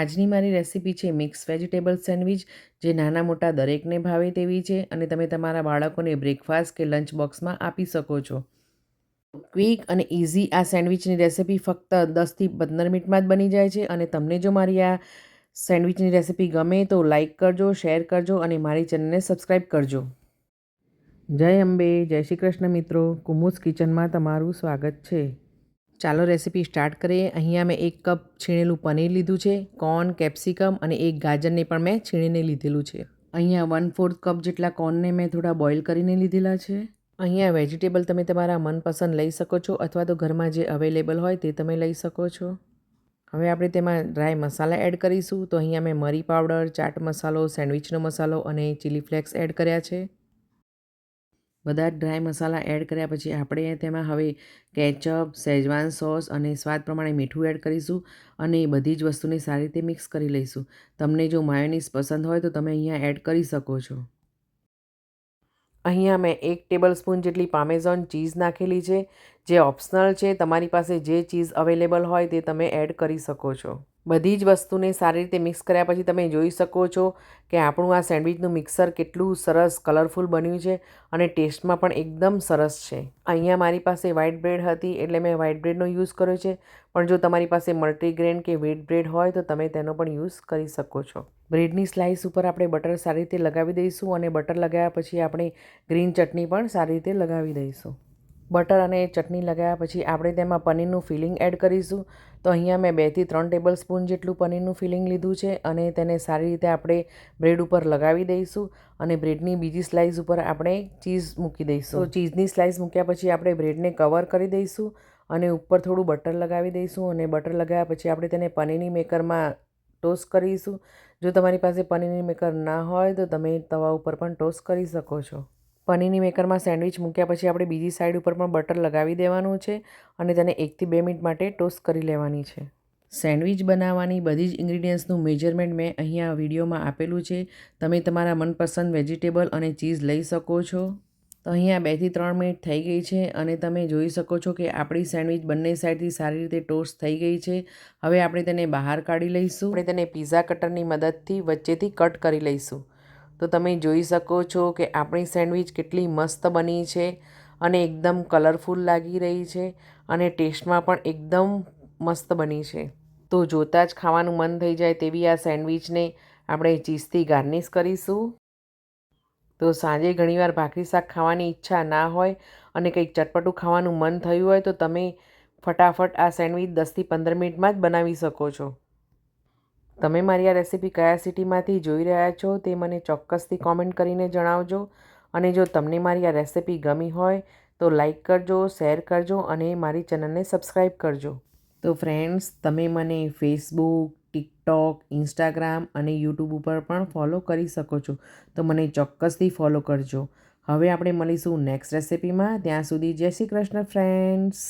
આજની મારી રેસીપી છે મિક્સ વેજીટેબલ સેન્ડવિચ, જે નાના મોટા દરેકને ભાવે તેવી છે અને તમે તમારા બાળકોને બ્રેકફાસ્ટ કે લંચ બોક્સમાં આપી શકો છો. ક્વિક અને ઇઝી આ સેન્ડવિચની રેસીપી ફક્ત 10થી 15 મિનિટમાં જ બની જાય છે. અને તમને જો મારી આ સેન્ડવિચની રેસીપી ગમે તો લાઇક કરજો, શેર કરજો અને મારી ચેનલને સબસ્ક્રાઈબ કરજો. જય અંબે, જય શ્રી કૃષ્ણ મિત્રો. કુમુસ કિચનમાં તમારું સ્વાગત છે. ચાલો રેસીપી સ્ટાર્ટ કરીએ. અહીંયા મેં 1 કપ છીણેલું પનીર લીધું છે, કોર્ન, કેપ્સિકમ અને 1 ગાજરને પણ મેં છીણીને લીધેલું છે. અહીંયા 1/4 કપ જેટલા કોર્નને મેં થોડા બોઇલ કરીને લીધેલા છે. અહીંયા વેજીટેબલ તમે તમારા મનપસંદ લઈ શકો છો અથવા તો ઘરમાં જે અવેલેબલ હોય તે તમે લઈ શકો છો. હવે આપણે તેમાં ડ્રાય મસાલા એડ કરીશું. તો અહીંયા મેં મરી પાવડર, ચાટ મસાલો, સેન્ડવિચનો મસાલો અને ચીલી ફ્લેક્સ એડ કર્યા છે. બધા જ ડ્રાય મસાલા એડ કર્યા પછી આપણે તેમાં હવે કેચઅપ, શેઝવાન સોસ અને સ્વાદ પ્રમાણે મીઠું એડ કરીશું અને બધી જ વસ્તુને સારી રીતે મિક્સ કરી લઈશું. તમને જો માયોનીઝ પસંદ હોય તો તમે અહીંયા એડ કરી શકો છો. અહીંયા મેં 1 ટેબલસ્પૂન જેટલી પાર્મેઝન ચીઝ નાખેલી છે, જે ઓપ્શનલ છે. તમારી પાસે જે ચીઝ અવેલેબલ હોય તે તમે એડ કરી શકો છો. બધી જ વસ્તુને સારી રીતે મિક્સ કર્યા પછી તમે જોઈ શકો છો કે આપણું આ સેન્ડવિચનું મિક્સર કેટલું સરસ કલરફુલ બન્યું છે અને ટેસ્ટમાં પણ એકદમ સરસ છે. અહીંયા મારી પાસે વ્હાઇટ બ્રેડ હતી એટલે મેં વ્હાઇટ બ્રેડનો યુઝ કર્યો છે, પણ જો તમારી પાસે મલ્ટીગ્રેન કે વ્હીટ બ્રેડ હોય તો તમે તેનો પણ યુઝ કરી શકો છો. બ્રેડની સ્લાઇસ ઉપર આપણે બટર સારી રીતે લગાવી દઈશું અને બટર લગાવ્યા પછી આપણે ગ્રીન ચટણી પણ સારી રીતે લગાવી દઈશું. બટર અને ચટણી લગાવ્યા પછી આપણે તેમાં પનીરનું ફિલિંગ એડ કરીશું. તો અહીંયા મેં 2 થી 3 ટેબલસ્પૂન જેટલું પનીરનું ફિલિંગ લીધું છે અને તેને સારી રીતે આપણે બ્રેડ ઉપર લગાવી દઈશું અને બ્રેડની બીજી સ્લાઇસ ઉપર આપણે ચીઝ મૂકી દઈશું. તો ચીઝની સ્લાઇસ મૂક્યા પછી આપણે બ્રેડને કવર કરી દઈશું અને ઉપર થોડું બટર લગાવી દઈશું અને બટર લગાવ્યા પછી આપણે તેને પનીરની મેકરમાં ટોસ્ટ કરીશું. જો તમારી પાસે પનીરની મેકર ના હોય તો તમે તવા ઉપર પણ ટોસ્ટ કરી શકો છો. પનીરની મેકરમાં સેન્ડવિચ મૂક્યા પછી આપણે બીજી સાઈડ ઉપર પણ બટર લગાવી દેવાનું છે અને તેને 1 થી 2 મિનિટ માટે ટોસ્ટ કરી લેવાની છે. સેન્ડવિચ બનાવવાની બધી જ ઇન્ગ્રીડિયન્ટ્સનું મેજરમેન્ટ મેં અહીંયા વિડીયોમાં આપેલું છે. તમે તમારા મનપસંદ વેજીટેબલ અને ચીઝ લઈ શકો છો. તો અહીંયા 2 થી 3 મિનિટ થઈ ગઈ છે અને તમે જોઈ શકો છો કે આપણી સેન્ડવિચ બંને સાઈડથી સારી રીતે ટોસ્ટ થઈ ગઈ છે. હવે આપણે તેને બહાર કાઢી લઈશું. આપણે તેને પિઝા કટરની મદદથી વચ્ચેથી કટ કરી લઈશું. તો તમે જોઈ શકો છો કે આપણી સેન્ડવિચ કેટલી મસ્ત બની છે અને એકદમ કલરફુલ લાગી રહી છે અને ટેસ્ટમાં પણ એકદમ મસ્ત બની છે. તો જોતાં જ ખાવાનું મન થઈ જાય તેવી આ સેન્ડવિચને આપણે ચીઝથી ગાર્નિશ કરીશું. તો સાંજે ઘણીવાર ભાખરી શાક ખાવાની ઈચ્છા ના હોય અને કંઈક ચટપટું ખાવાનું મન થયું હોય તો તમે ફટાફટ આ સેન્ડવિચ 10 થી 15 મિનિટમાં જ બનાવી શકો છો. તમે મારી આ રેસીપી કયા સિટીમાંથી જોઈ રહ્યા છો તે મને ચોક્કસથી કોમેન્ટ કરીને જણાવજો. અને જો તમને મારી આ રેસીપી ગમી હોય તો લાઈક કરજો, શેર કરજો અને મારી ચેનલને સબસ્ક્રાઈબ કરજો. તો ફ્રેન્ડ્સ, તમે મને ફેસબુક, ટિકટોક, ઇન્સ્ટાગ્રામ અને યુટ્યુબ ઉપર પણ ફોલો કરી શકો છો. તો મને ચોક્કસથી ફોલો કરજો. હવે આપણે મળીશું નેક્સ્ટ રેસીપીમાં. ત્યાં સુધી જય શ્રી કૃષ્ણ ફ્રેન્ડ્સ.